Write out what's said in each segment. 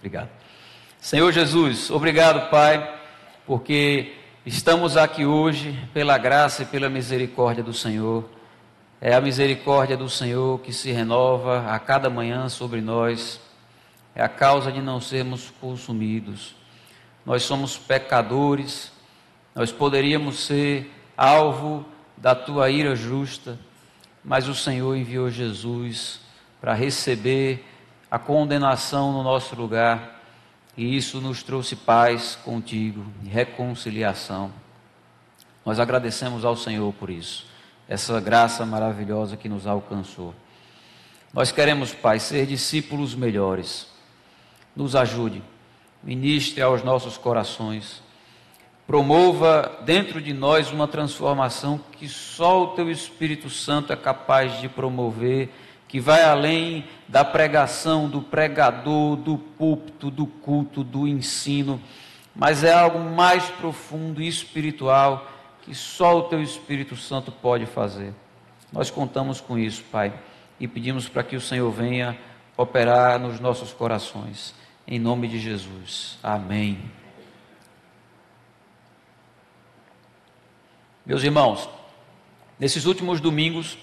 Obrigado. Senhor Jesus, obrigado, Pai, porque estamos aqui hoje pela graça e pela misericórdia do Senhor. É a misericórdia do Senhor que se renova a cada manhã sobre nós. É a causa de não sermos consumidos. Nós somos pecadores, nós poderíamos ser alvo da Tua ira justa, mas o Senhor enviou Jesus para receber a condenação no nosso lugar, e isso nos trouxe paz contigo e reconciliação. Nós agradecemos ao Senhor por isso, essa graça maravilhosa que nos alcançou. Nós queremos, Pai, ser discípulos melhores. Nos ajude, ministre aos nossos corações, promova dentro de nós uma transformação que só o Teu Espírito Santo é capaz de promover, que vai além da pregação, do pregador, do púlpito, do culto, do ensino, mas é algo mais profundo e espiritual que só o Teu Espírito Santo pode fazer. Nós contamos com isso, Pai, e pedimos para que o Senhor venha operar nos nossos corações, em nome de Jesus. Amém. Meus irmãos, nesses últimos domingos,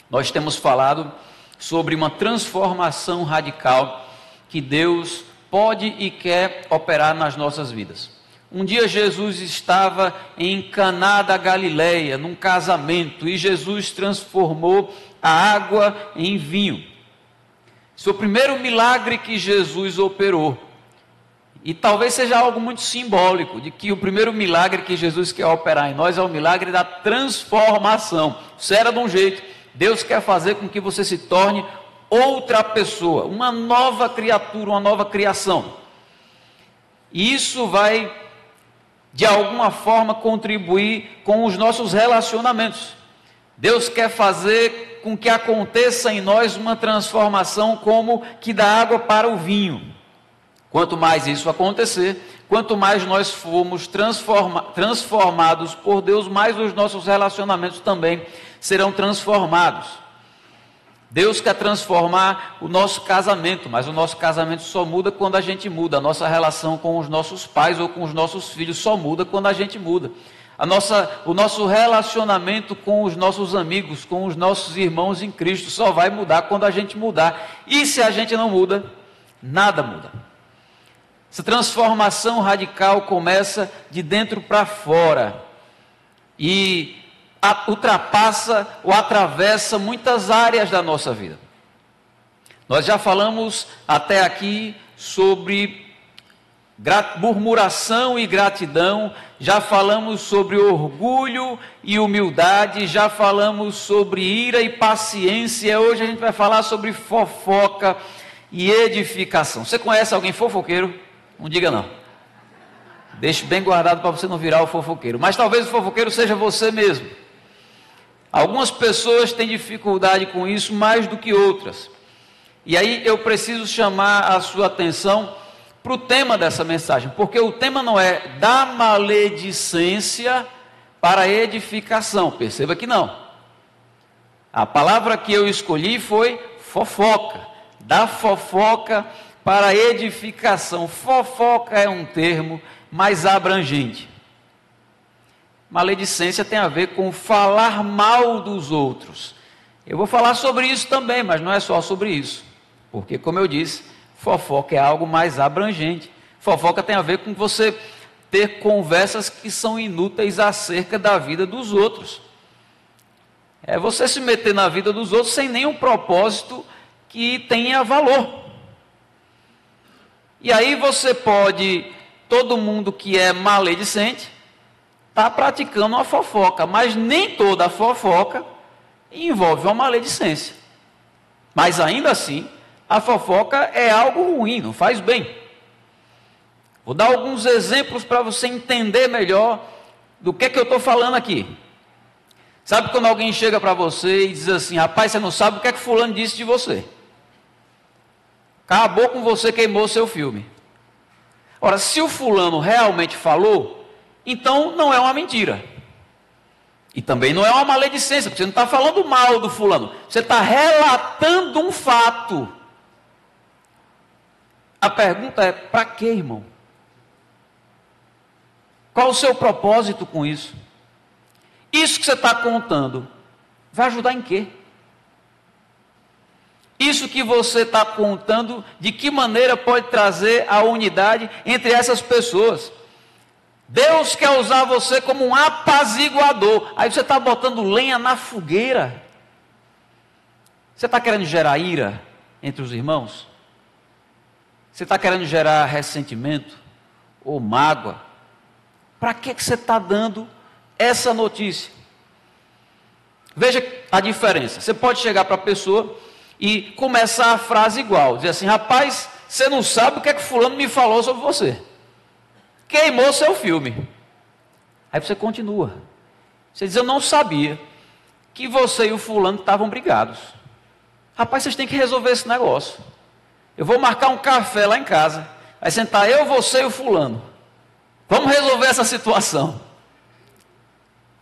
nós temos falado sobre uma transformação radical que Deus pode e quer operar nas nossas vidas. Um dia Jesus estava em Caná da Galileia, num casamento, e Jesus transformou a água em vinho. Esse foi o primeiro milagre que Jesus operou. E talvez seja algo muito simbólico, de que o primeiro milagre que Jesus quer operar em nós é o milagre da transformação. Você era de um jeito, Deus quer fazer com que você se torne outra pessoa, uma nova criatura, uma nova criação. E isso vai, de alguma forma, contribuir com os nossos relacionamentos. Deus quer fazer com que aconteça em nós uma transformação como que da água para o vinho. Quanto mais isso acontecer, quanto mais nós formos transformados por Deus, mais os nossos relacionamentos também serão transformados. Deus quer transformar o nosso casamento, mas o nosso casamento só muda quando a gente muda. A nossa relação com os nossos pais ou com os nossos filhos só muda quando a gente muda. O nosso relacionamento com os nossos amigos, com os nossos irmãos em Cristo, só vai mudar quando a gente mudar. E se a gente não muda, nada muda. Essa transformação radical começa de dentro para fora e ultrapassa ou atravessa muitas áreas da nossa vida. Nós já falamos até aqui sobre murmuração e gratidão, já falamos sobre orgulho e humildade, já falamos sobre ira e paciência. Hoje a gente vai falar sobre fofoca e edificação. Você conhece alguém fofoqueiro? Não diga não. Deixe bem guardado para você não virar o fofoqueiro. Mas talvez o fofoqueiro seja você mesmo. Algumas pessoas têm dificuldade com isso mais do que outras. E aí eu preciso chamar a sua atenção para o tema dessa mensagem. Porque o tema não é da maledicência para a edificação. Perceba que não. A palavra que eu escolhi foi fofoca. Da fofoca para a edificação. Fofoca é um termo mais abrangente. Maledicência tem a ver com falar mal dos outros. Eu vou falar sobre isso também, mas não é só sobre isso. Porque, como eu disse, fofoca é algo mais abrangente. Fofoca tem a ver com você ter conversas que são inúteis acerca da vida dos outros. É você se meter na vida dos outros sem nenhum propósito que tenha valor. E aí você pode, todo mundo que é maledicente, está praticando uma fofoca, mas nem toda fofoca envolve uma maledicência. Mas ainda assim, a fofoca é algo ruim, não faz bem. Vou dar alguns exemplos para você entender melhor do que eu estou falando aqui. Sabe quando alguém chega para você e diz assim: rapaz, você não sabe o que fulano disse de você. Acabou com você, queimou seu filme. Ora, se o fulano realmente falou, então não é uma mentira. E também não é uma maledicência, porque você não está falando mal do fulano. Você está relatando um fato. A pergunta é: para quê, irmão? Qual o seu propósito com isso? Isso que você está contando vai ajudar em quê? Isso que você está contando, de que maneira pode trazer a unidade entre essas pessoas? Deus quer usar você como um apaziguador. Aí você está botando lenha na fogueira. Você está querendo gerar ira entre os irmãos? Você está querendo gerar ressentimento ou mágoa? Para que você está dando essa notícia? Veja a diferença. Você pode chegar para a pessoa e começar a frase igual, dizer assim: rapaz, você não sabe o que é que fulano me falou sobre você. Queimou seu filme. Aí você continua. Você diz: eu não sabia que você e o fulano estavam brigados. Rapaz, vocês têm que resolver esse negócio. Eu vou marcar um café lá em casa. Vai sentar eu, você e o fulano. Vamos resolver essa situação.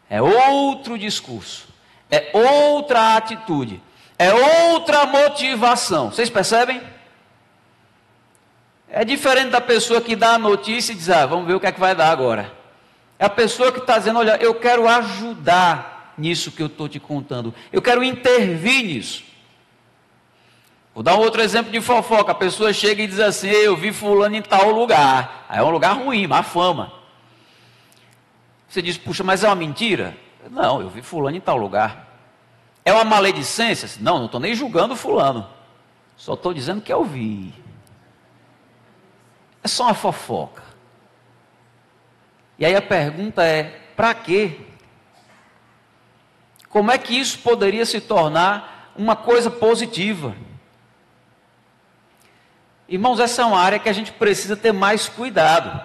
É outro discurso. É outra atitude. É outra motivação. Vocês percebem? É diferente da pessoa que dá a notícia e diz: vamos ver o que é que vai dar agora. É a pessoa que está dizendo: olha, eu quero ajudar nisso que eu estou te contando. Eu quero intervir nisso. Vou dar um outro exemplo de fofoca. A pessoa chega e diz assim: eu vi fulano em tal lugar. Aí é um lugar ruim, má fama. Você diz: puxa, mas é uma mentira? Não, eu vi fulano em tal lugar. É uma maledicência? Não, não estou nem julgando fulano. Só estou dizendo que eu vi. É só uma fofoca. E aí a pergunta é: para quê? Como é que isso poderia se tornar uma coisa positiva? Irmãos, essa é uma área que a gente precisa ter mais cuidado.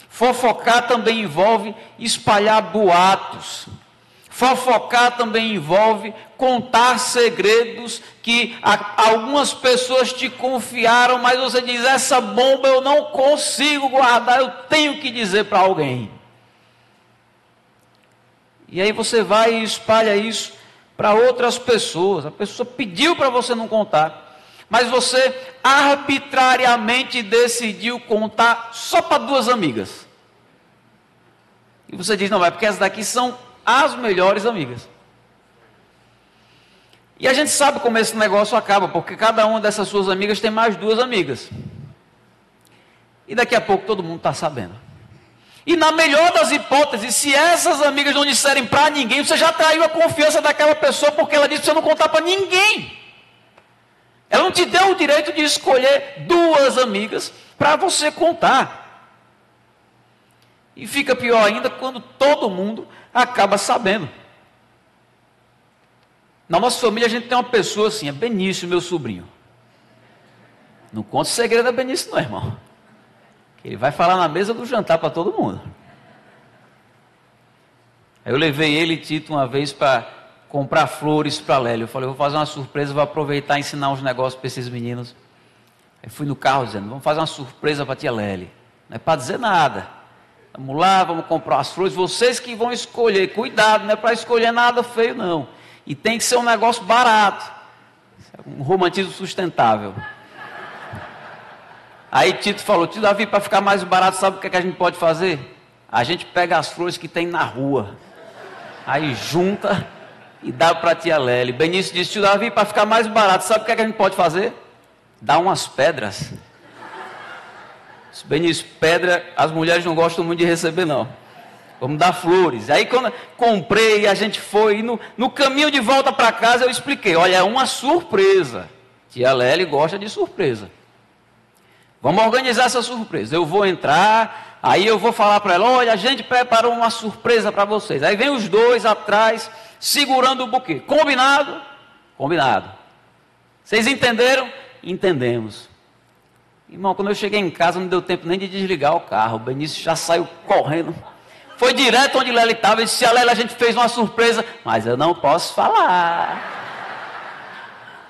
Fofocar também envolve espalhar boatos. Fofocar também envolve contar segredos que algumas pessoas te confiaram, mas você diz: essa bomba eu não consigo guardar, eu tenho que dizer para alguém. E aí você vai e espalha isso para outras pessoas. A pessoa pediu para você não contar, mas você arbitrariamente decidiu contar só para 2 amigas. E você diz: não, é porque essas daqui são as melhores amigas. E a gente sabe como esse negócio acaba, porque cada uma dessas suas amigas tem mais 2 amigas. E daqui a pouco todo mundo está sabendo. E na melhor das hipóteses, se essas amigas não disserem para ninguém, você já traiu a confiança daquela pessoa, porque ela disse para você não contar para ninguém. Ela não te deu o direito de escolher 2 amigas para você contar. E fica pior ainda quando todo mundo acaba sabendo. Na nossa família a gente tem uma pessoa assim: é Benício, meu sobrinho. Não conta o segredo da Benício não, irmão. Ele vai falar na mesa do jantar para todo mundo. Aí eu levei ele e Tito uma vez para comprar flores para Lélio. Eu falei: vou fazer uma surpresa, vou aproveitar e ensinar uns negócios para esses meninos. Aí fui no carro dizendo: vamos fazer uma surpresa para a tia Lélia. Não é para dizer nada. Vamos lá, vamos comprar as flores. Vocês que vão escolher. Cuidado, não é para escolher nada feio não. E tem que ser um negócio barato. Um romantismo sustentável. Aí Tito falou: tio Davi, para ficar mais barato, sabe o que a gente pode fazer? A gente pega as flores que tem na rua. Aí junta e dá para a tia Lélia. Benício disse: tio Davi, para ficar mais barato, sabe o que a gente pode fazer? Dá umas pedras. Benício, pedra, as mulheres não gostam muito de receber não. Vamos dar flores. Aí quando comprei, a gente foi, e no caminho de volta para casa eu expliquei: olha, é uma surpresa. Tia Lélia gosta de surpresa. Vamos organizar essa surpresa. Eu vou entrar, aí eu vou falar para ela: olha, a gente preparou uma surpresa para vocês. Aí vem os 2 atrás, segurando o buquê. Combinado? Combinado. Vocês entenderam? Entendemos. Irmão, quando eu cheguei em casa, não deu tempo nem de desligar o carro. O Benício já saiu correndo. Foi direto onde Lélia estava e disse: a Lélia, a gente fez uma surpresa, mas eu não posso falar.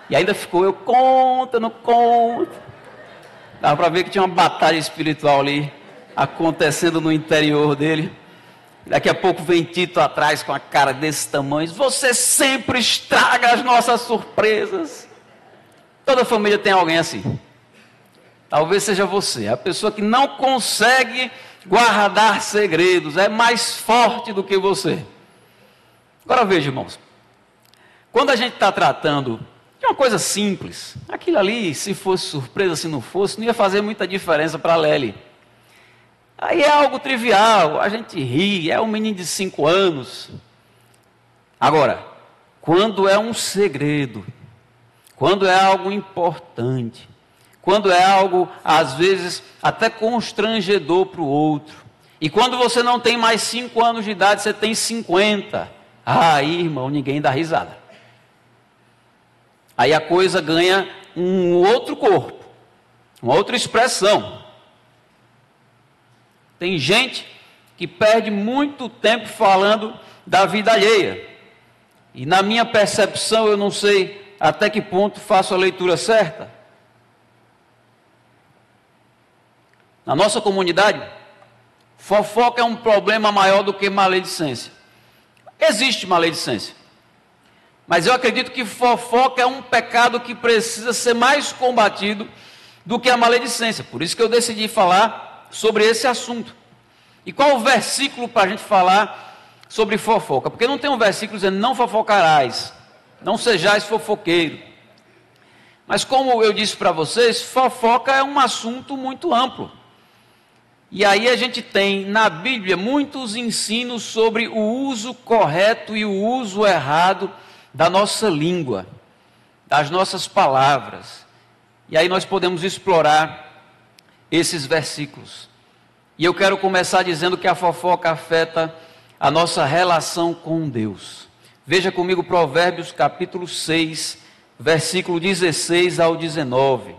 E ainda ficou: eu conto, não conto. Dava para ver que tinha uma batalha espiritual ali acontecendo no interior dele. Daqui a pouco vem Tito atrás com a cara desse tamanho: você sempre estraga as nossas surpresas. Toda família tem alguém assim. Talvez seja você, a pessoa que não consegue guardar segredos, é mais forte do que você. Agora veja, irmãos, quando a gente está tratando de uma coisa simples, aquilo ali, se fosse surpresa, se não fosse, não ia fazer muita diferença para a Lely. Aí é algo trivial, a gente ri, é um menino de 5 anos. Agora, quando é um segredo, quando é algo importante, quando é algo, às vezes, até constrangedor para o outro, e quando você não tem mais 5 anos de idade, você tem 50, aí, irmão, ninguém dá risada. Aí a coisa ganha um outro corpo, uma outra expressão. Tem gente que perde muito tempo falando da vida alheia. E na minha percepção, eu não sei até que ponto faço a leitura certa. Na nossa comunidade, fofoca é um problema maior do que maledicência. Existe maledicência. Mas eu acredito que fofoca é um pecado que precisa ser mais combatido do que a maledicência. Por isso que eu decidi falar sobre esse assunto. E qual o versículo para a gente falar sobre fofoca? Porque não tem um versículo dizendo, não fofocarás, não sejais fofoqueiro. Mas como eu disse para vocês, fofoca é um assunto muito amplo. E aí a gente tem na Bíblia muitos ensinos sobre o uso correto e o uso errado da nossa língua, das nossas palavras. E aí nós podemos explorar esses versículos. E eu quero começar dizendo que a fofoca afeta a nossa relação com Deus. Veja comigo Provérbios capítulo 6, versículo 16 ao 19.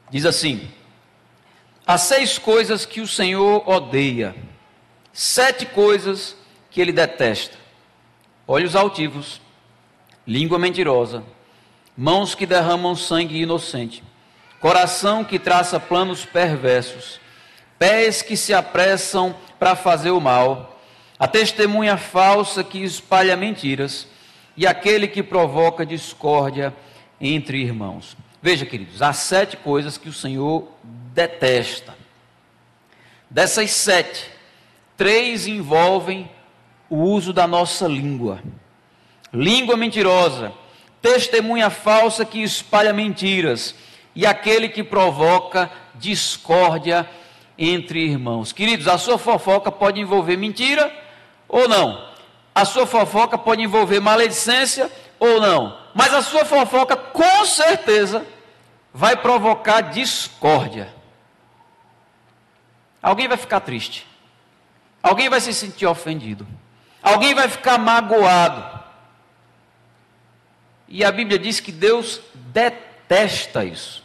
Diz assim: há 6 coisas que o Senhor odeia, 7 coisas que Ele detesta: olhos altivos, língua mentirosa, mãos que derramam sangue inocente, coração que traça planos perversos, pés que se apressam para fazer o mal, a testemunha falsa que espalha mentiras e aquele que provoca discórdia entre irmãos. Veja, queridos, há 7 coisas que o Senhor detesta. Dessas 7, 3 envolvem o uso da nossa língua. Língua mentirosa, testemunha falsa que espalha mentiras e aquele que provoca discórdia entre irmãos. Queridos, a sua fofoca pode envolver mentira ou não. A sua fofoca pode envolver maledicência ou não. Mas a sua fofoca, com certeza, vai provocar discórdia. Alguém vai ficar triste. Alguém vai se sentir ofendido. Alguém vai ficar magoado. E a Bíblia diz que Deus detesta isso.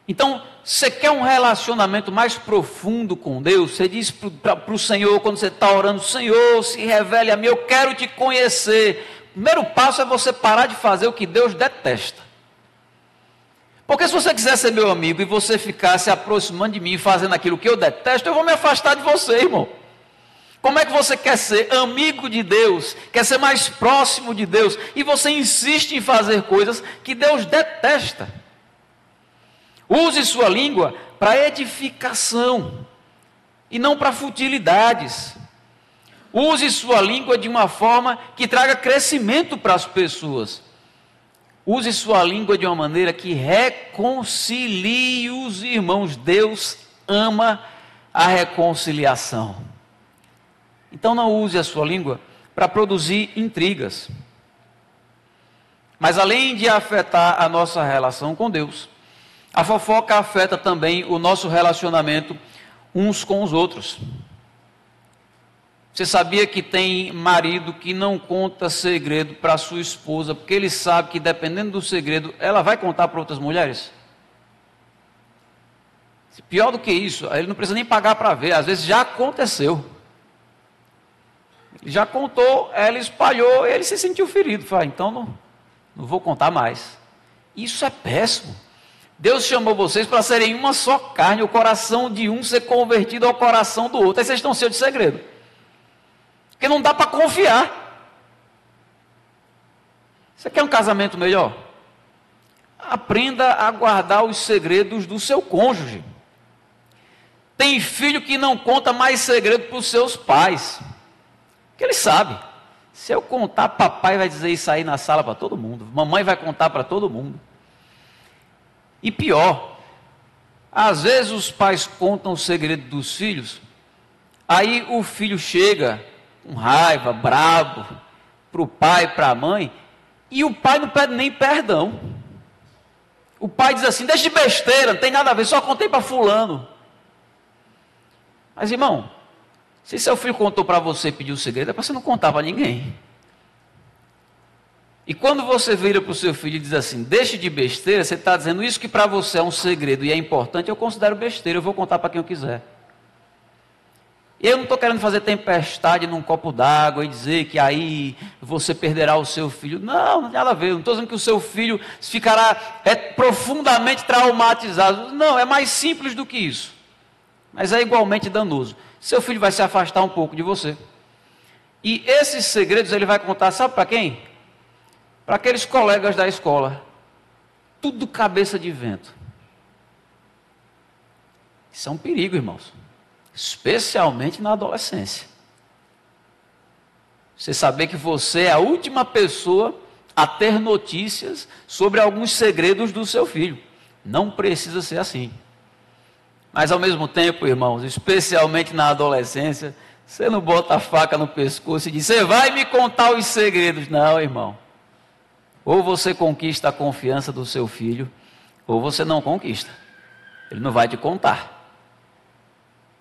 Então, você quer um relacionamento mais profundo com Deus? Você diz para o Senhor, quando você está orando, Senhor, se revele a mim, eu quero te conhecer. O primeiro passo é você parar de fazer o que Deus detesta. Porque se você quiser ser meu amigo e você ficar se aproximando de mim, fazendo aquilo que eu detesto, eu vou me afastar de você, irmão. Como é que você quer ser amigo de Deus, quer ser mais próximo de Deus, e você insiste em fazer coisas que Deus detesta? Use sua língua para edificação e não para futilidades. Use sua língua de uma forma que traga crescimento para as pessoas. Use sua língua de uma maneira que reconcilie os irmãos. Deus ama a reconciliação. Então não use a sua língua para produzir intrigas. Mas além de afetar a nossa relação com Deus, a fofoca afeta também o nosso relacionamento uns com os outros. Você sabia que tem marido que não conta segredo para sua esposa, porque ele sabe que dependendo do segredo, ela vai contar para outras mulheres? Pior do que isso, ele não precisa nem pagar para ver, às vezes já aconteceu. Ele já contou, ela espalhou, ele se sentiu ferido. Falei, então não vou contar mais. Isso é péssimo. Deus chamou vocês para serem uma só carne, o coração de um ser convertido ao coração do outro. Aí vocês estão cheios de segredo. Porque não dá para confiar. Você quer um casamento melhor? Aprenda a guardar os segredos do seu cônjuge. Tem filho que não conta mais segredo para os seus pais, porque ele sabe. Se eu contar, papai vai dizer isso aí na sala para todo mundo, mamãe vai contar para todo mundo. E pior, às vezes os pais contam o segredo dos filhos, aí o filho chega com raiva, brabo, para o pai, para a mãe, e o pai não pede nem perdão. O pai diz assim: deixa de besteira, não tem nada a ver, só contei para fulano. Mas irmão, se seu filho contou para você e pediu o segredo, é para você não contar para ninguém. E quando você vira para o seu filho e diz assim: deixe de besteira, você está dizendo: isso que para você é um segredo e é importante, eu considero besteira, eu vou contar para quem eu quiser. E eu não estou querendo fazer tempestade num copo d'água e dizer que aí você perderá o seu filho. Não, não tem nada a ver. Não estou dizendo que o seu filho ficará profundamente traumatizado. Não, é mais simples do que isso. Mas é igualmente danoso. Seu filho vai se afastar um pouco de você. E esses segredos ele vai contar, sabe para quem? Para aqueles colegas da escola. Tudo cabeça de vento. Isso é um perigo, irmãos. Especialmente na adolescência. Você saber que você é a última pessoa a ter notícias sobre alguns segredos do seu filho. Não precisa ser assim. Mas ao mesmo tempo, irmãos, especialmente na adolescência, você não bota a faca no pescoço e diz: você vai me contar os segredos. Não, irmão. Ou você conquista a confiança do seu filho, ou você não conquista. Ele não vai te contar.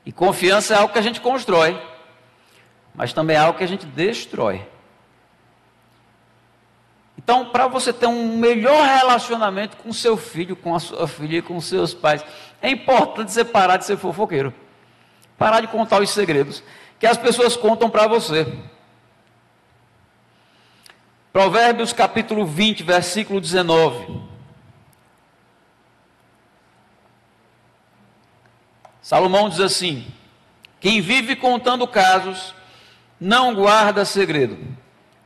E confiança é algo que a gente constrói, mas também é algo que a gente destrói. Então, para você ter um melhor relacionamento com seu filho, com a sua filha e com seus pais, é importante você parar de ser fofoqueiro. Parar de contar os segredos que as pessoas contam para você. Provérbios capítulo 20, versículo 19. Salomão diz assim: quem vive contando casos, não guarda segredo.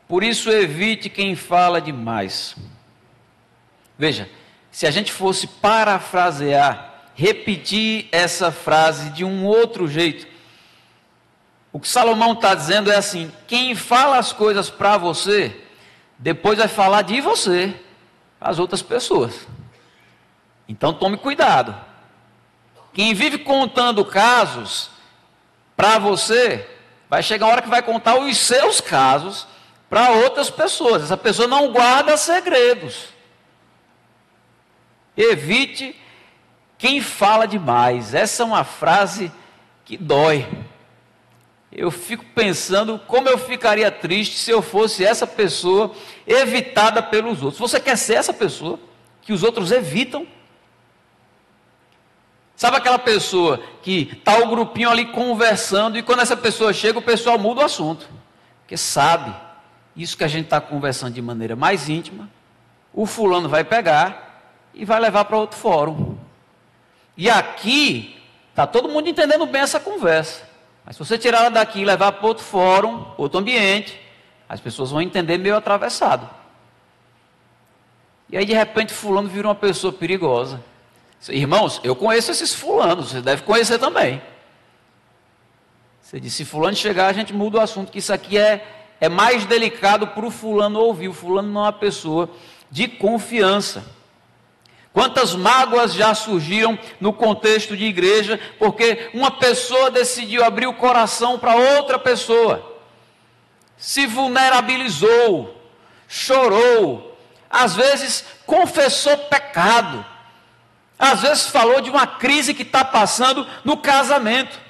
Por isso evite quem fala demais. Veja, se a gente fosse parafrasear, repetir essa frase de um outro jeito, o que Salomão está dizendo é assim: quem fala as coisas para você, depois vai falar de você para as outras pessoas. Então tome cuidado. Quem vive contando casos para você, vai chegar uma hora que vai contar os seus casos para outras pessoas. Essa pessoa não guarda segredos. Evite quem fala demais. Essa é uma frase que dói. Eu fico pensando como eu ficaria triste se eu fosse essa pessoa evitada pelos outros. Você quer ser essa pessoa que os outros evitam? Sabe aquela pessoa que está o grupinho ali conversando e quando essa pessoa chega, o pessoal muda o assunto. Porque sabe, isso que a gente está conversando de maneira mais íntima, o fulano vai pegar e vai levar para outro fórum. E aqui, está todo mundo entendendo bem essa conversa. Mas se você tirar ela daqui e levar para outro fórum, outro ambiente, as pessoas vão entender meio atravessado. E aí de repente fulano vira uma pessoa perigosa. Irmãos, eu conheço esses fulanos, você deve conhecer também. Você disse: se fulano chegar, a gente muda o assunto, que isso aqui é mais delicado para o fulano ouvir. O fulano não é uma pessoa de confiança. Quantas mágoas já surgiram no contexto de igreja, porque uma pessoa decidiu abrir o coração para outra pessoa, se vulnerabilizou, chorou, às vezes confessou pecado, às vezes falou de uma crise que está passando no casamento,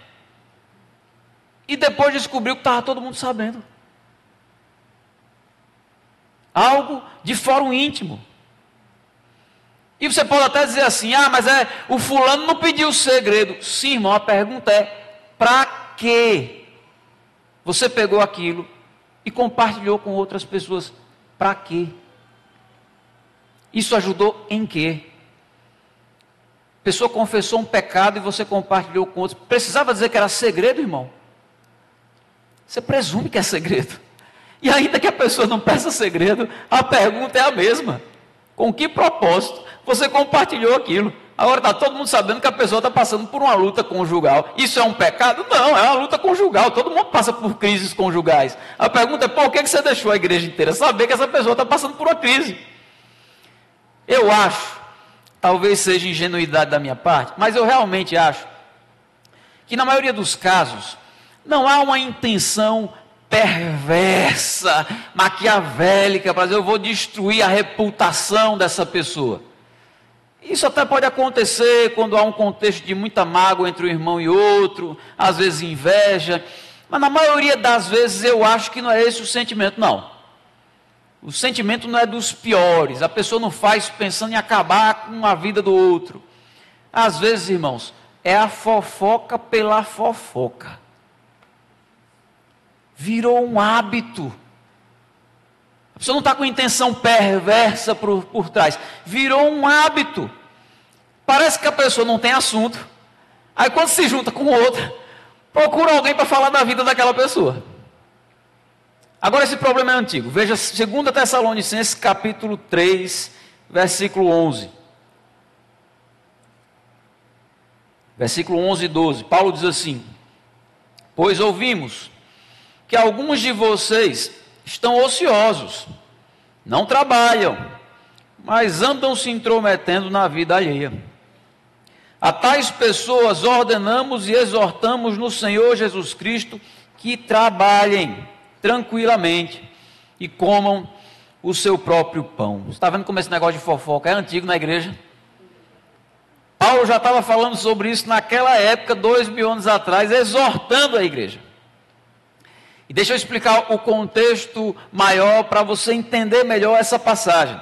e depois descobriu que estava todo mundo sabendo. Algo de fórum íntimo. E você pode até dizer assim: ah, mas o fulano não pediu o segredo. Sim, irmão, a pergunta é: para quê? Você pegou aquilo e compartilhou com outras pessoas. Para quê? Isso ajudou em quê? A pessoa confessou um pecado e você compartilhou com outros. Precisava dizer que era segredo, irmão? Você presume que é segredo. E ainda que a pessoa não peça segredo, a pergunta é a mesma: com que propósito você compartilhou aquilo? Agora está todo mundo sabendo que a pessoa está passando por uma luta conjugal. Isso é um pecado? Não, é uma luta conjugal. Todo mundo passa por crises conjugais. A pergunta é: por que você deixou a igreja inteira saber que essa pessoa está passando por uma crise? Eu acho, talvez seja ingenuidade da minha parte, mas eu realmente acho que na maioria dos casos não há uma intenção perversa, maquiavélica, para dizer eu vou destruir a reputação dessa pessoa. Isso até pode acontecer quando há um contexto de muita mágoa entre um irmão e outro, às vezes inveja, mas na maioria das vezes eu acho que não é esse o sentimento, não. O sentimento não é dos piores, a pessoa não faz pensando em acabar com a vida do outro. Às vezes, irmãos, é a fofoca pela fofoca. Virou um hábito. A pessoa não está com intenção perversa por trás. Virou um hábito. Parece que a pessoa não tem assunto. Aí quando se junta com outra, procura alguém para falar da vida daquela pessoa. Agora esse problema é antigo. Veja 2 Tessalonicenses capítulo 3, versículo 11. Versículo 11 e 12. Paulo diz assim: pois ouvimos que alguns de vocês estão ociosos, não trabalham, mas andam se intrometendo na vida alheia. A tais pessoas ordenamos e exortamos no Senhor Jesus Cristo que trabalhem tranquilamente e comam o seu próprio pão. Você está vendo como esse negócio de fofoca é antigo na igreja? Paulo já estava falando sobre isso naquela época, 2000 anos atrás, exortando a igreja. E deixa eu explicar o contexto maior para você entender melhor essa passagem.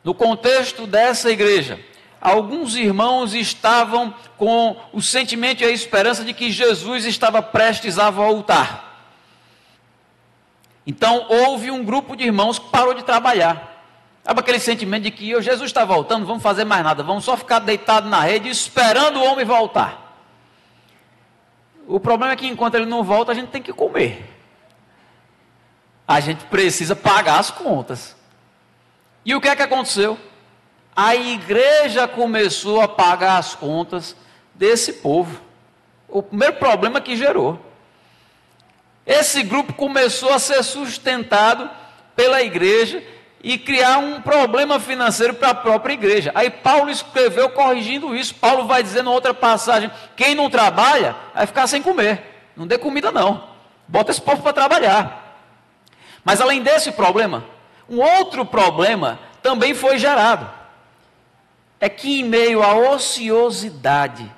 No contexto dessa igreja, alguns irmãos estavam com o sentimento e a esperança de que Jesus estava prestes a voltar. Então houve um grupo de irmãos que parou de trabalhar. Sabe aquele sentimento de que Jesus está voltando, não vamos fazer mais nada, vamos só ficar deitado na rede esperando o homem voltar. O problema é que enquanto ele não volta, a gente tem que comer. A gente precisa pagar as contas. E o que é que aconteceu? A igreja começou a pagar as contas desse povo. O primeiro problema que gerou. Esse grupo começou a ser sustentado pela igreja e criar um problema financeiro para a própria igreja. Aí Paulo escreveu corrigindo isso. Paulo vai dizendo em outra passagem: quem não trabalha vai ficar sem comer. Não dê comida não. Bota esse povo para trabalhar. Mas além desse problema, um outro problema também foi gerado. É que em meio à ociosidade,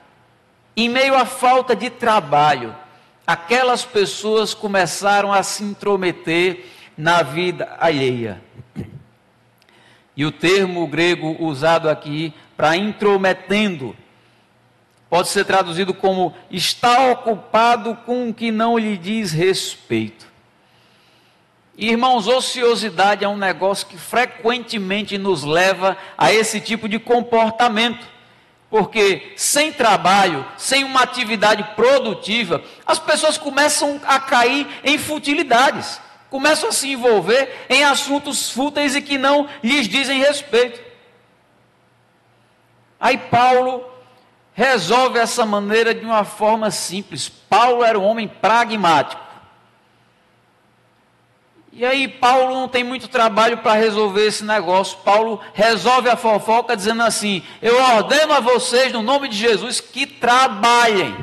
em meio à falta de trabalho, aquelas pessoas começaram a se intrometer na vida alheia. E o termo grego usado aqui para intrometendo pode ser traduzido como está ocupado com o que não lhe diz respeito. Irmãos, ociosidade é um negócio que frequentemente nos leva a esse tipo de comportamento. Porque sem trabalho, sem uma atividade produtiva, as pessoas começam a cair em futilidades. Começam a se envolver em assuntos fúteis e que não lhes dizem respeito. Aí Paulo resolve essa maneira de uma forma simples. Paulo era um homem pragmático. E aí Paulo não tem muito trabalho para resolver esse negócio. Paulo resolve a fofoca dizendo assim: eu ordeno a vocês no nome de Jesus que trabalhem.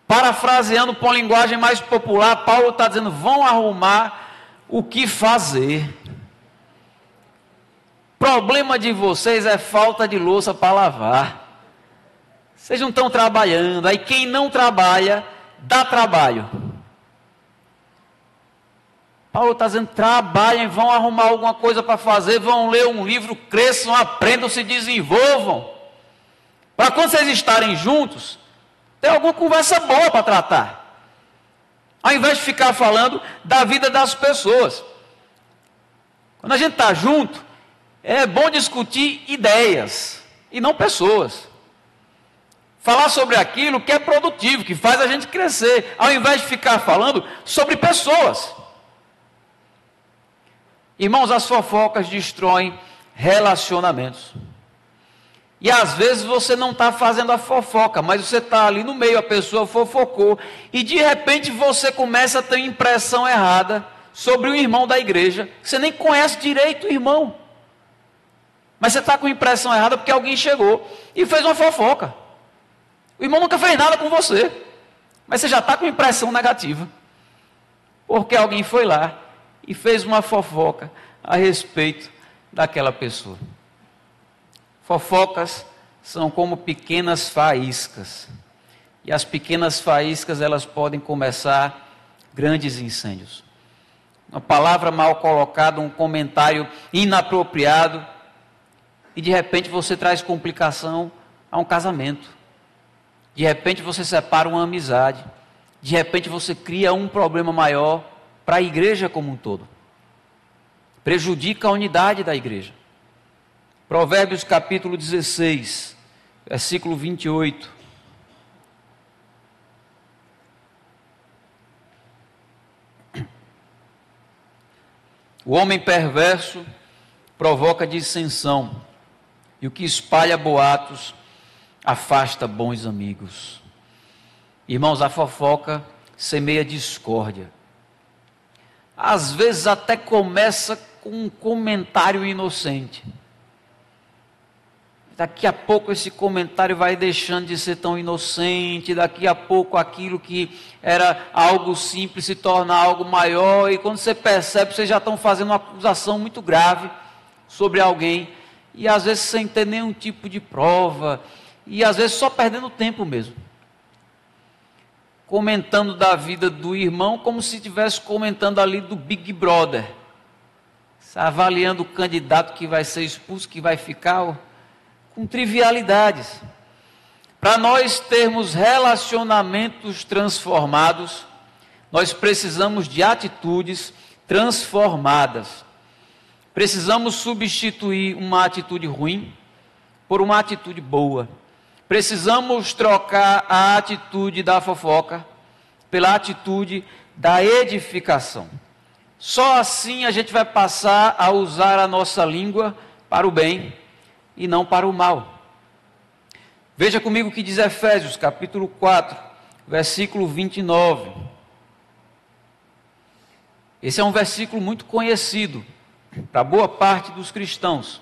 Parafraseando com a linguagem mais popular, Paulo está dizendo: vão arrumar o que fazer. Problema de vocês é falta de louça para lavar. Vocês não estão trabalhando. Aí quem não trabalha, dá trabalho. Paulo está dizendo: trabalhem, vão arrumar alguma coisa para fazer, vão ler um livro, cresçam, aprendam, se desenvolvam. Para quando vocês estarem juntos, ter alguma conversa boa para tratar. Ao invés de ficar falando da vida das pessoas. Quando a gente está junto, é bom discutir ideias e não pessoas. Falar sobre aquilo que é produtivo, que faz a gente crescer, ao invés de ficar falando sobre pessoas. Irmãos, as fofocas destroem relacionamentos. E às vezes você não está fazendo a fofoca, mas você está ali no meio, a pessoa fofocou, e de repente você começa a ter impressão errada sobre o irmão da igreja. Você nem conhece direito o irmão, mas você está com impressão errada porque alguém chegou e fez uma fofoca. O irmão nunca fez nada com você, mas você já está com impressão negativa, porque alguém foi lá e fez uma fofoca a respeito daquela pessoa. Fofocas são como pequenas faíscas, e as pequenas faíscas elas podem começar grandes incêndios. Uma palavra mal colocada, um comentário inapropriado, e de repente você traz complicação a um casamento. De repente você separa uma amizade. De repente você cria um problema maior para a igreja como um todo. Prejudica a unidade da igreja. Provérbios capítulo 16, versículo 28. O homem perverso provoca dissensão, e o que espalha boatos afasta bons amigos. Irmãos, a fofoca semeia discórdia. Às vezes até começa com um comentário inocente. Daqui a pouco esse comentário vai deixando de ser tão inocente, daqui a pouco aquilo que era algo simples se torna algo maior, e quando você percebe, vocês já estão fazendo uma acusação muito grave sobre alguém, e às vezes sem ter nenhum tipo de prova, e às vezes só perdendo tempo mesmo. Comentando da vida do irmão como se estivesse comentando ali do Big Brother. Avaliando o candidato que vai ser expulso, que vai ficar, com trivialidades. Para nós termos relacionamentos transformados, nós precisamos de atitudes transformadas. Precisamos substituir uma atitude ruim por uma atitude boa. Precisamos trocar a atitude da fofoca pela atitude da edificação. Só assim a gente vai passar a usar a nossa língua para o bem e não para o mal. Veja comigo o que diz Efésios, capítulo 4, versículo 29. Esse é um versículo muito conhecido para boa parte dos cristãos.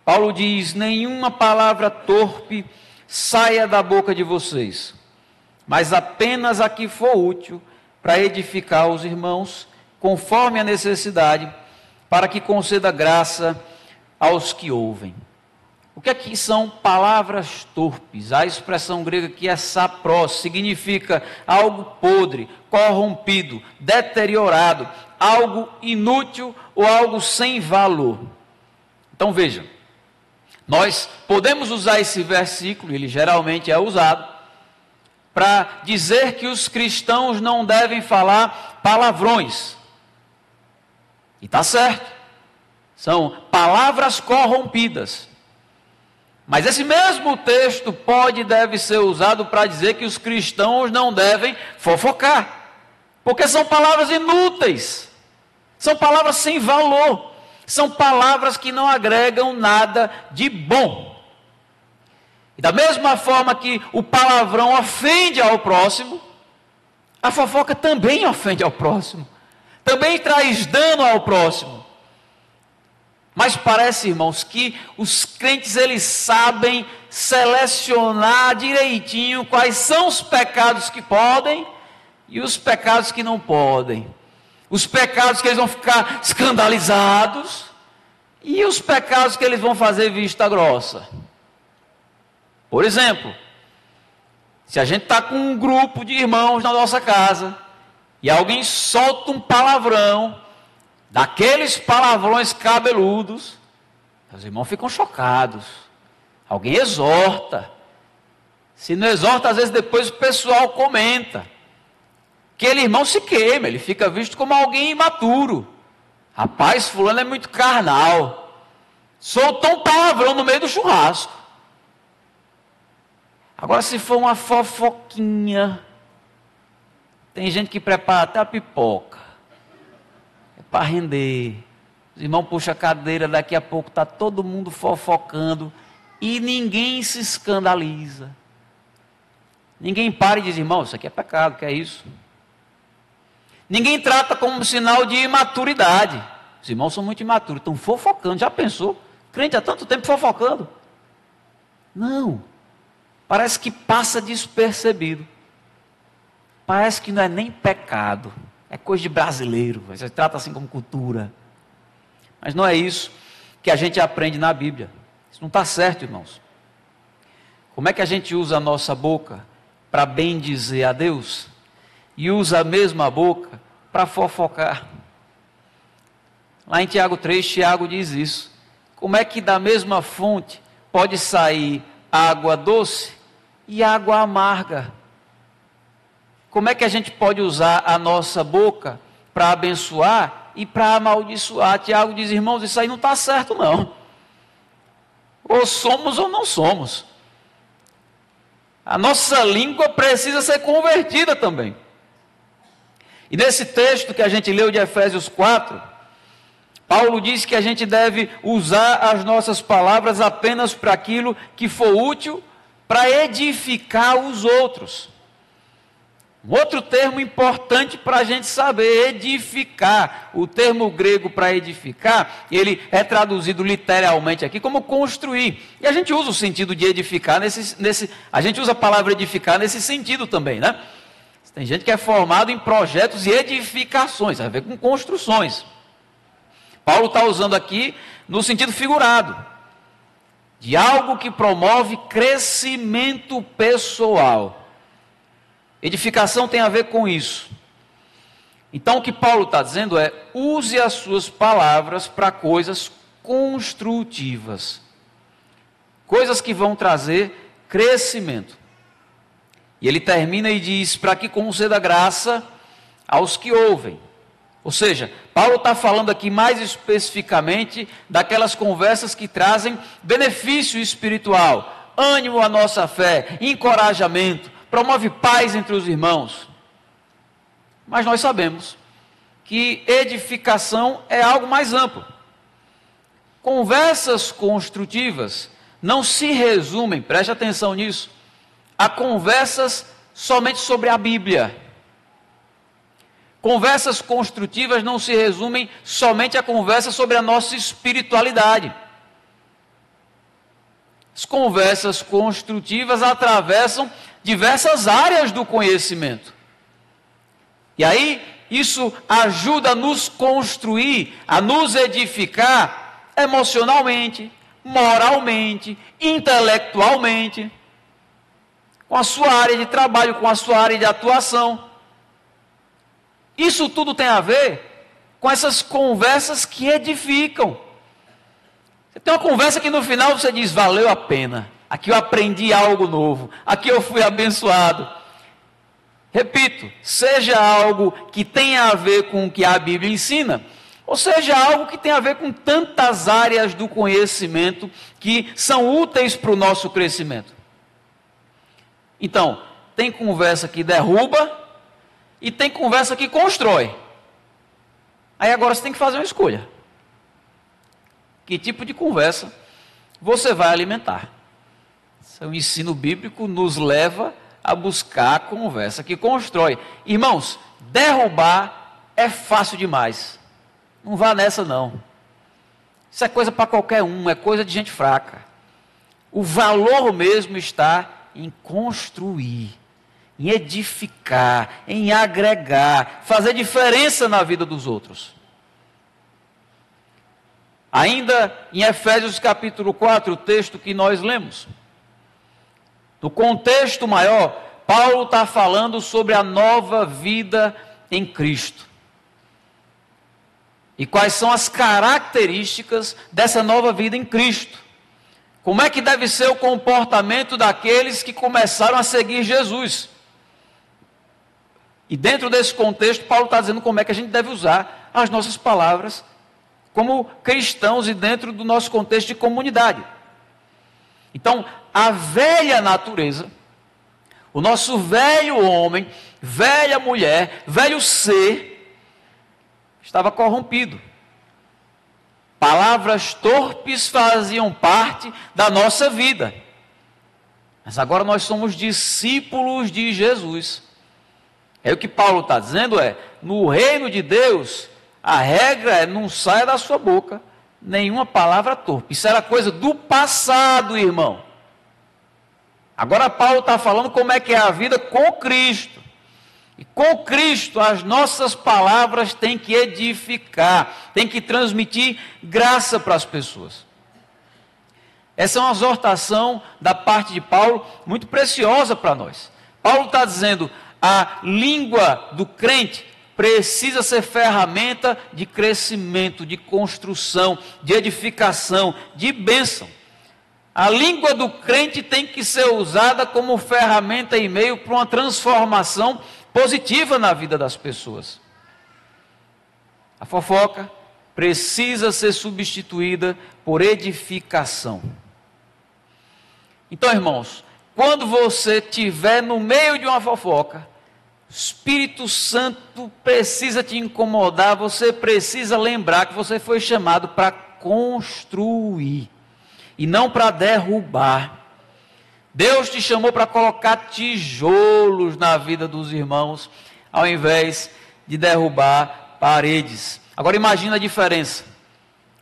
Paulo diz: nenhuma palavra torpe saia da boca de vocês, mas apenas a que for útil para edificar os irmãos, conforme a necessidade, para que conceda graça aos que ouvem. O que aqui são palavras torpes? A expressão grega que é sapros, significa algo podre, corrompido, deteriorado, algo inútil ou algo sem valor. Então veja, nós podemos usar esse versículo, ele geralmente é usado, para dizer que os cristãos não devem falar palavrões. E está certo, são palavras corrompidas. Mas esse mesmo texto pode e deve ser usado para dizer que os cristãos não devem fofocar, porque são palavras inúteis, são palavras sem valor, são palavras que não agregam nada de bom. E da mesma forma que o palavrão ofende ao próximo, a fofoca também ofende ao próximo, também traz dano ao próximo. Mas parece, irmãos, que os crentes eles sabem selecionar direitinho quais são os pecados que podem e os pecados que não podem. Os pecados que eles vão ficar escandalizados e os pecados que eles vão fazer vista grossa. Por exemplo, se a gente está com um grupo de irmãos na nossa casa e alguém solta um palavrão, daqueles palavrões cabeludos, os irmãos ficam chocados. Alguém exorta. Se não exorta, às vezes depois o pessoal comenta. Aquele irmão se queima, ele fica visto como alguém imaturo. Rapaz, fulano é muito carnal. Soltou um palavrão no meio do churrasco. Agora, se for uma fofoquinha, tem gente que prepara até a pipoca. É para render. Os irmãos puxam a cadeira, daqui a pouco está todo mundo fofocando e ninguém se escandaliza. Ninguém para e diz, irmão, isso aqui é pecado, que é isso? Ninguém trata como sinal de imaturidade. Os irmãos são muito imaturos, estão fofocando, já pensou? Crente há tanto tempo fofocando. Não, parece que passa despercebido. Parece que não é nem pecado, é coisa de brasileiro, você trata assim como cultura. Mas não é isso que a gente aprende na Bíblia. Isso não está certo, irmãos. Como é que a gente usa a nossa boca para bem dizer a Deus e usa a mesma boca para fofocar? Lá em Tiago 3, Tiago diz isso. Como é que da mesma fonte pode sair água doce e água amarga? Como é que a gente pode usar a nossa boca para abençoar e para amaldiçoar? Tiago diz, irmãos, isso aí não está certo não. Ou somos ou não somos. A nossa língua precisa ser convertida também. E nesse texto que a gente leu de Efésios 4, Paulo diz que a gente deve usar as nossas palavras apenas para aquilo que for útil para edificar os outros. Um outro termo importante para a gente saber, edificar. O termo grego para edificar, ele é traduzido literalmente aqui como construir. E a gente usa o sentido de edificar, a gente usa a palavra edificar nesse sentido também, né? Tem gente que é formado em projetos e edificações, tem a ver com construções. Paulo está usando aqui no sentido figurado, de algo que promove crescimento pessoal. Edificação tem a ver com isso. Então o que Paulo está dizendo é, use as suas palavras para coisas construtivas. Coisas que vão trazer crescimento. E ele termina e diz, para que conceda graça aos que ouvem. Ou seja, Paulo está falando aqui mais especificamente daquelas conversas que trazem benefício espiritual, ânimo à nossa fé, encorajamento, promove paz entre os irmãos. Mas nós sabemos que edificação é algo mais amplo. Conversas construtivas não se resumem, preste atenção nisso, a conversas somente sobre a Bíblia. Conversas construtivas não se resumem somente a conversas sobre a nossa espiritualidade. As conversas construtivas atravessam diversas áreas do conhecimento. E aí, isso ajuda a nos construir, a nos edificar emocionalmente, moralmente, intelectualmente, com a sua área de trabalho, com a sua área de atuação. Isso tudo tem a ver com essas conversas que edificam. Você tem uma conversa que no final você diz, valeu a pena. Aqui eu aprendi algo novo. Aqui eu fui abençoado. Repito, seja algo que tenha a ver com o que a Bíblia ensina, ou seja algo que tenha a ver com tantas áreas do conhecimento que são úteis para o nosso crescimento. Então, tem conversa que derruba e tem conversa que constrói. Aí agora você tem que fazer uma escolha. Que tipo de conversa você vai alimentar? O ensino bíblico nos leva a buscar a conversa que constrói. Irmãos, derrubar é fácil demais. Não vá nessa não. Isso é coisa para qualquer um, é coisa de gente fraca. O valor mesmo está em construir, em edificar, em agregar, fazer diferença na vida dos outros. Ainda em Efésios capítulo 4, o texto que nós lemos, no contexto maior, Paulo está falando sobre a nova vida em Cristo. E quais são as características dessa nova vida em Cristo? Como é que deve ser o comportamento daqueles que começaram a seguir Jesus? E dentro desse contexto, Paulo está dizendo como é que a gente deve usar as nossas palavras como cristãos e dentro do nosso contexto de comunidade. Então, a velha natureza, O nosso velho homem, velha mulher, velho ser, estava corrompido. Palavras torpes faziam parte da nossa vida. Mas agora nós somos discípulos de Jesus. É o que Paulo está dizendo, no reino de Deus, a regra é não saia da sua boca nenhuma palavra torpe. Isso era coisa do passado, irmão. Agora Paulo está falando como é que é a vida com Cristo. E com Cristo as nossas palavras têm que edificar, têm que transmitir graça para as pessoas. Essa é uma exortação da parte de Paulo muito preciosa para nós. Paulo está dizendo, a língua do crente precisa ser ferramenta de crescimento, de construção, de edificação, de bênção. A língua do crente tem que ser usada como ferramenta e meio para uma transformação positiva na vida das pessoas. A fofoca precisa ser substituída por edificação. Então, irmãos, quando você estiver no meio de uma fofoca, o Espírito Santo precisa te incomodar, você precisa lembrar que você foi chamado para construir e não para derrubar. Deus te chamou para colocar tijolos na vida dos irmãos, ao invés de derrubar paredes. Agora imagina a diferença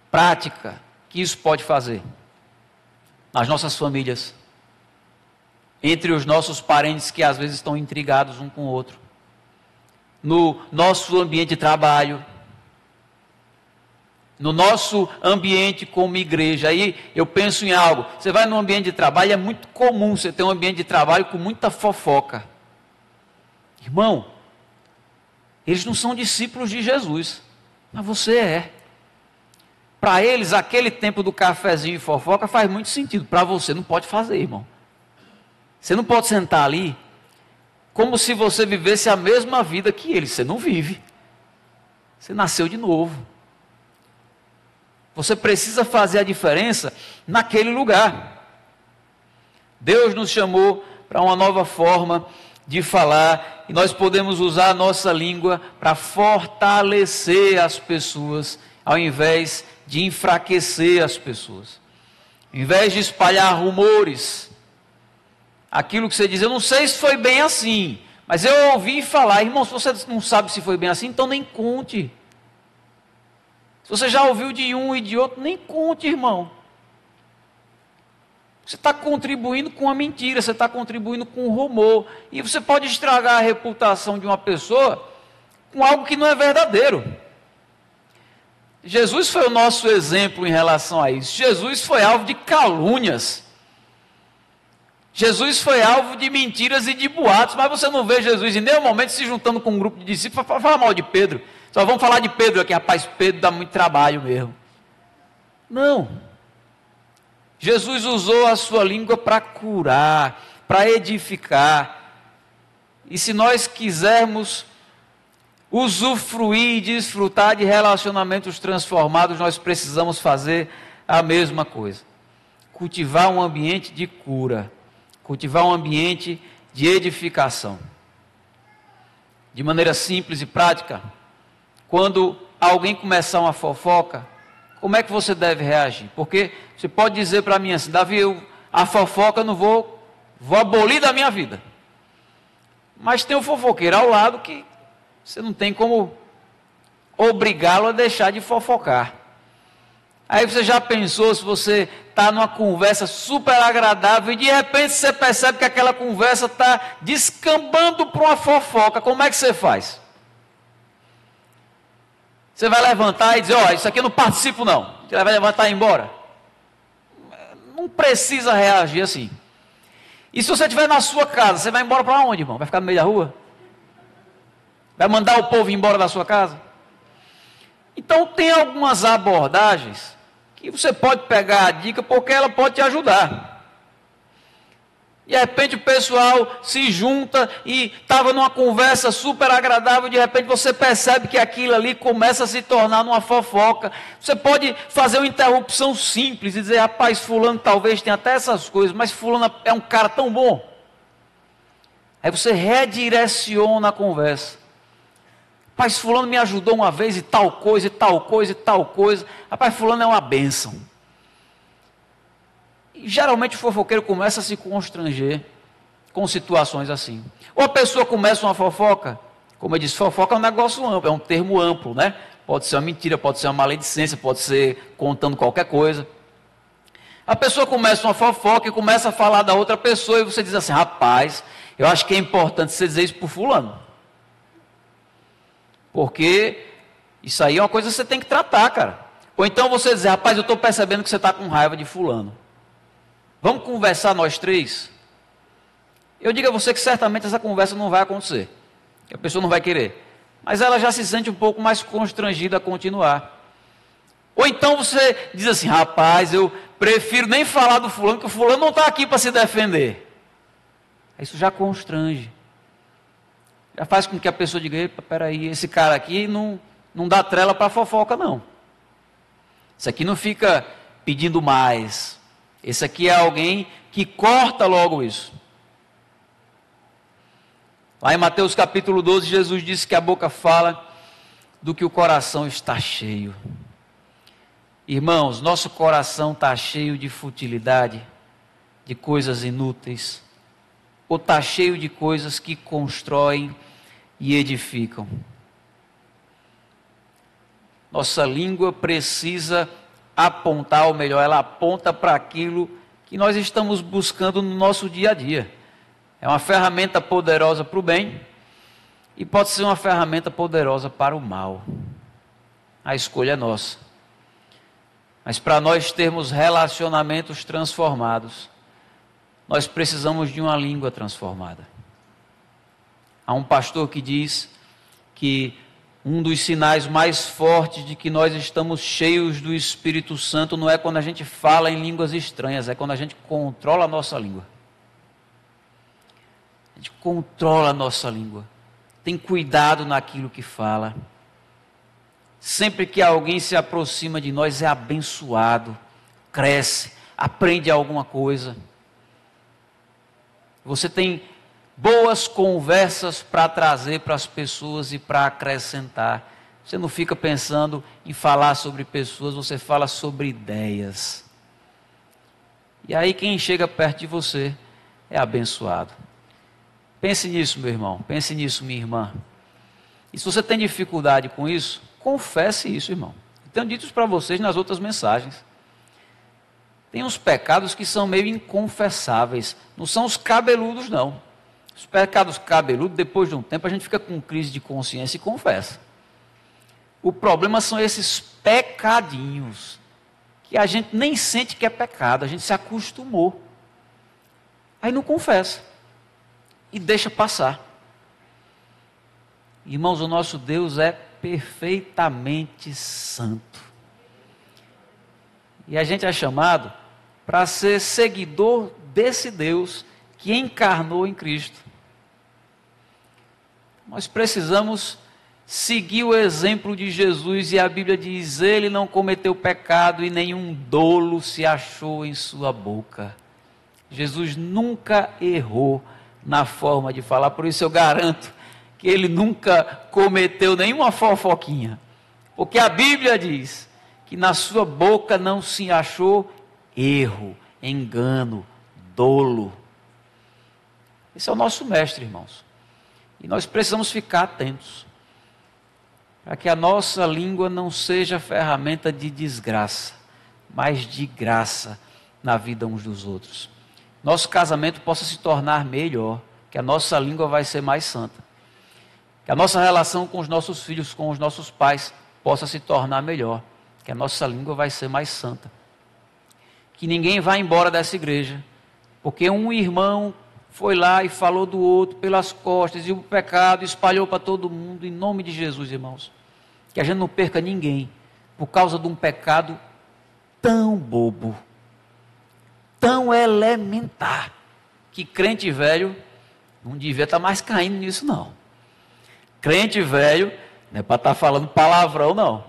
prática que isso pode fazer nas nossas famílias, entre os nossos parentes que às vezes estão intrigados um com o outro, no nosso ambiente de trabalho, no nosso ambiente como igreja. Aí eu penso em algo, você vai num ambiente de trabalho, é muito comum você ter um ambiente de trabalho com muita fofoca. Irmão, eles não são discípulos de Jesus, mas você é. Para eles, aquele tempo do cafezinho e fofoca faz muito sentido, para você não pode fazer, irmão. Você não pode sentar ali como se você vivesse a mesma vida que eles. Você não vive. Você nasceu de novo. Você precisa fazer a diferença naquele lugar. Deus nos chamou para uma nova forma de falar e nós podemos usar a nossa língua para fortalecer as pessoas ao invés de enfraquecer as pessoas. Ao invés de espalhar rumores, aquilo que você diz, eu não sei se foi bem assim, mas eu ouvi falar. Irmão, se você não sabe se foi bem assim, então nem conte. Se você já ouviu de um e de outro, nem conte, irmão. Você está contribuindo com a mentira, você está contribuindo com o rumor. E você pode estragar a reputação de uma pessoa com algo que não é verdadeiro. Jesus foi o nosso exemplo em relação a isso. Jesus foi alvo de calúnias. Jesus foi alvo de mentiras e de boatos, mas você não vê Jesus em nenhum momento se juntando com um grupo de discípulos para falar mal de Pedro. Só vamos falar de Pedro aqui, rapaz, Pedro dá muito trabalho mesmo. Não. Jesus usou a sua língua para curar, para edificar. E se nós quisermos usufruir e desfrutar de relacionamentos transformados, nós precisamos fazer a mesma coisa. Cultivar um ambiente de cura. Cultivar um ambiente de edificação. De maneira simples e prática, quando alguém começar uma fofoca, como é que você deve reagir? Porque você pode dizer para mim assim, Davi, a fofoca eu não vou abolir da minha vida. Mas tem o fofoqueiro ao lado que você não tem como obrigá-lo a deixar de fofocar. Aí você já pensou se você está numa conversa super agradável e de repente você percebe que aquela conversa está descambando para uma fofoca, como é que você faz? Você vai levantar e dizer, ó, isso aqui eu não participo não. Você vai levantar e ir embora? Não precisa reagir assim. E se você estiver na sua casa, você vai embora para onde, irmão? Vai ficar no meio da rua? Vai mandar o povo embora da sua casa? Então tem algumas abordagens que você pode pegar a dica porque ela pode te ajudar. De repente o pessoal se junta e estava numa conversa super agradável, de repente você percebe que aquilo ali começa a se tornar numa fofoca. Você pode fazer uma interrupção simples e dizer, rapaz, fulano talvez tenha até essas coisas, mas fulano é um cara tão bom. Aí você redireciona a conversa. Rapaz, fulano me ajudou uma vez e tal coisa, e tal coisa, e tal coisa. Rapaz, fulano é uma bênção. E geralmente o fofoqueiro começa a se constranger com situações assim. Ou a pessoa começa uma fofoca, como eu disse, fofoca é um negócio amplo, é um termo amplo, né? Pode ser uma mentira, pode ser uma maledicência, pode ser contando qualquer coisa. A pessoa começa uma fofoca e começa a falar da outra pessoa e você diz assim, rapaz, eu acho que é importante você dizer isso para o fulano. Porque isso aí é uma coisa que você tem que tratar, cara. Ou então você dizer, rapaz, eu estou percebendo que você está com raiva de fulano. Vamos conversar nós três? Eu digo a você que certamente essa conversa não vai acontecer. Que a pessoa não vai querer. Mas ela já se sente um pouco mais constrangida a continuar. Ou então você diz assim, rapaz, eu prefiro nem falar do fulano, porque o fulano não está aqui para se defender. Isso já constrange. Já faz com que a pessoa diga, epa, peraí, esse cara aqui não dá trela para fofoca, não. Esse aqui não fica pedindo mais. Esse aqui é alguém que corta logo isso. Lá em Mateus capítulo 12, Jesus disse que a boca fala do que o coração está cheio. Irmãos, nosso coração está cheio de futilidade, de coisas inúteis, ou está cheio de coisas que constroem e edificam. Nossa língua precisa apontar, ou melhor, ela aponta para aquilo que nós estamos buscando no nosso dia a dia. É uma ferramenta poderosa para o bem e pode ser uma ferramenta poderosa para o mal. A escolha é nossa. Mas para nós termos relacionamentos transformados, nós precisamos de uma língua transformada. Há um pastor que diz que um dos sinais mais fortes de que nós estamos cheios do Espírito Santo não é quando a gente fala em línguas estranhas, é quando a gente controla a nossa língua. A gente controla a nossa língua, tem cuidado naquilo que fala. Sempre que alguém se aproxima de nós é abençoado, cresce, aprende alguma coisa. Você tem boas conversas para trazer para as pessoas e para acrescentar. Você não fica pensando em falar sobre pessoas, você fala sobre ideias. E aí quem chega perto de você é abençoado. Pense nisso, meu irmão, pense nisso, minha irmã. E se você tem dificuldade com isso, confesse isso, irmão. Eu tenho dito isso para vocês nas outras mensagens. Tem uns pecados que são meio inconfessáveis. Não são os cabeludos, não. Os pecados cabeludos, depois de um tempo, a gente fica com crise de consciência e confessa. O problema são esses pecadinhos, que a gente nem sente que é pecado, a gente se acostumou. Aí não confessa. E deixa passar. Irmãos, o nosso Deus é perfeitamente santo. E a gente é chamado para ser seguidor desse Deus que encarnou em Cristo. Nós precisamos seguir o exemplo de Jesus, e a Bíblia diz, ele não cometeu pecado e nenhum dolo se achou em sua boca. Jesus nunca errou na forma de falar, por isso eu garanto que ele nunca cometeu nenhuma fofoquinha, porque a Bíblia diz que na sua boca não se achou erro, engano, dolo. Esse é o nosso mestre, irmãos, e nós precisamos ficar atentos, para que a nossa língua não seja ferramenta de desgraça, mas de graça na vida uns dos outros. Nosso casamento possa se tornar melhor, que a nossa língua vai ser mais santa. Que a nossa relação com os nossos filhos, com os nossos pais, possa se tornar melhor, que a nossa língua vai ser mais santa. Que ninguém vá embora dessa igreja, porque um irmão foi lá e falou do outro pelas costas, e o pecado espalhou para todo mundo, em nome de Jesus, irmãos. Que a gente não perca ninguém, por causa de um pecado tão bobo, tão elementar, que crente velho não devia estar mais caindo nisso, não. Crente velho não é para estar falando palavrão, não.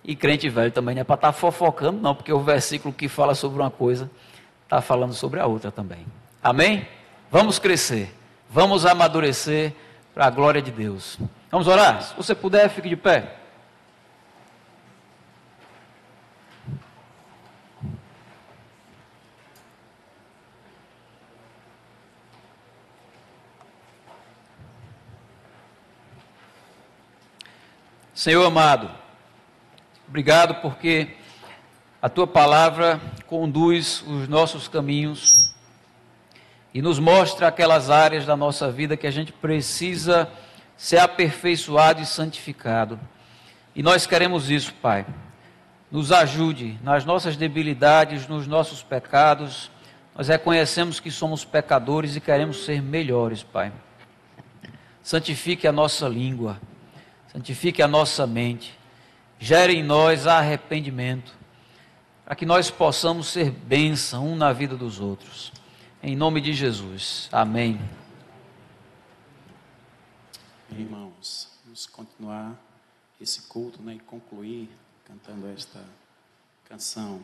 E crente velho também não é para estar fofocando, não, porque o versículo que fala sobre uma coisa está falando sobre a outra também. Amém? Vamos crescer, Vamos amadurecer para a glória de Deus. Vamos orar? Se você puder, fique de pé. Senhor amado, obrigado porque a Tua palavra conduz os nossos caminhos e nos mostra aquelas áreas da nossa vida que a gente precisa ser aperfeiçoado e santificado. E nós queremos isso, Pai. Nos ajude nas nossas debilidades, nos nossos pecados. Nós reconhecemos que somos pecadores e queremos ser melhores, Pai. Santifique a nossa língua. Santifique a nossa mente, gere em nós arrependimento, para que nós possamos ser bênção um na vida dos outros. Em nome de Jesus. Amém. Irmãos, vamos continuar esse culto, né, e concluir cantando esta canção.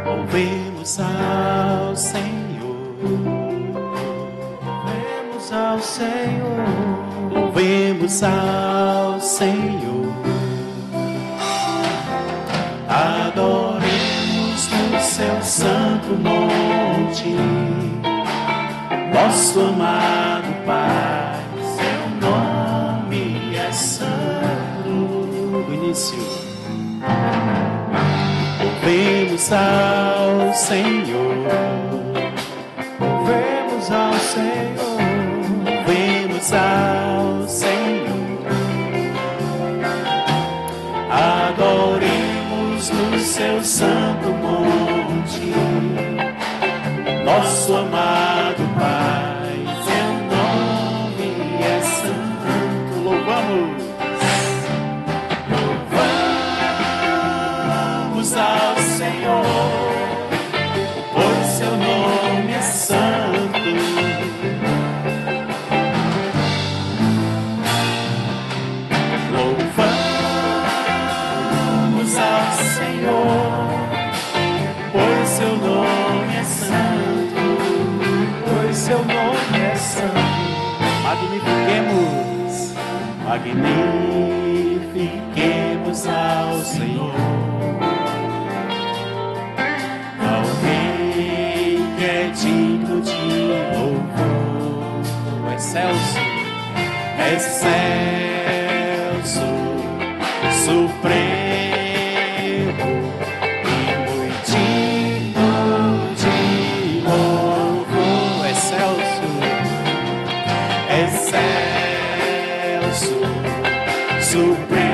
Louvemos ao Senhor, louvemos ao Senhor, louvemos ao Senhor, adoremos no seu santo monte, nosso amado Pai, seu nome é santo. Do início. Louvemos ao Senhor, louvemos ao Senhor, louvemos ao Senhor, adoremos no seu santo monte, nosso amado Pai, seu nome é santo. Louvamos ao Senhor, pois seu nome é santo. Louvamos ao Senhor, pois seu nome é santo, pois seu nome é santo. Magnifiquemos ao Senhor. É digno de louvor, excelso, excelso, supremo e muito digno de louvor, excelso, excelso, supremo.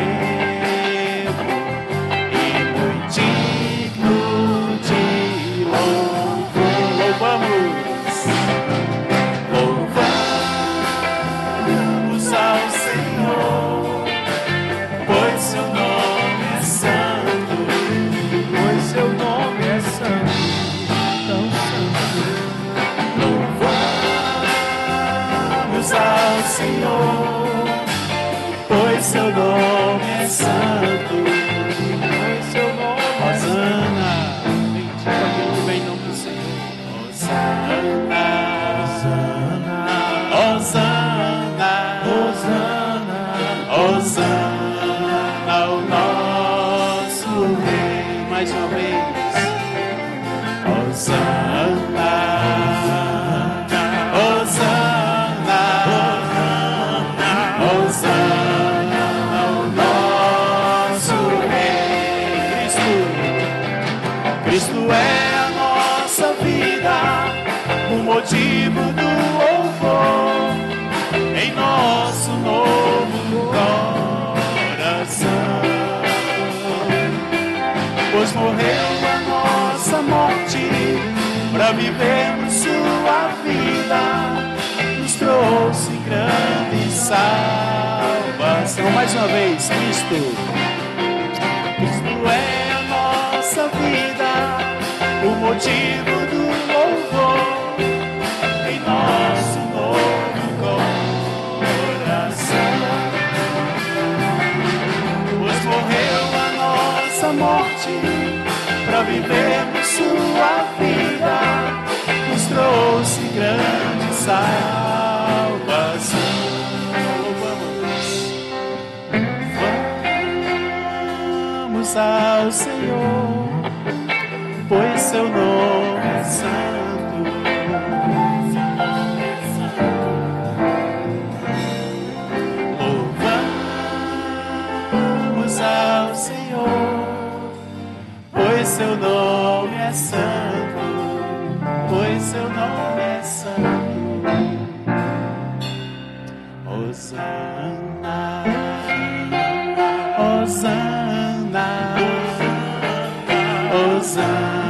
Louvamos ao Senhor, pois seu nome é santo, pois seu nome é santo, tão santo. Louvamos ao Senhor, pois seu nome é santo, pois seu nome é Hosana, bendito aquele que vem em nome do Senhor. Hosana, Hosana, Hosana, Hosana ao nosso Rei. Mais uma vez, Hosana, Hosana, Hosana ao nosso Rei. Cristo é a nossa vida, o motivo do louvor em nosso novo coração, pois morreu a nossa morte para vivermos sua vida. trouxe grande salvação. Mais uma vez, Cristo. Cristo é a nossa vida, o motivo do louvor em nosso novo coração. Pois morreu a nossa morte para vivermos sua vida, nos trouxe grande salvação. Vamos ao Senhor, pois seu nome é santo. Louvamos ao Senhor, pois seu nome é santo, pois seu nome é santo. Hosana, Hosana, Hosana.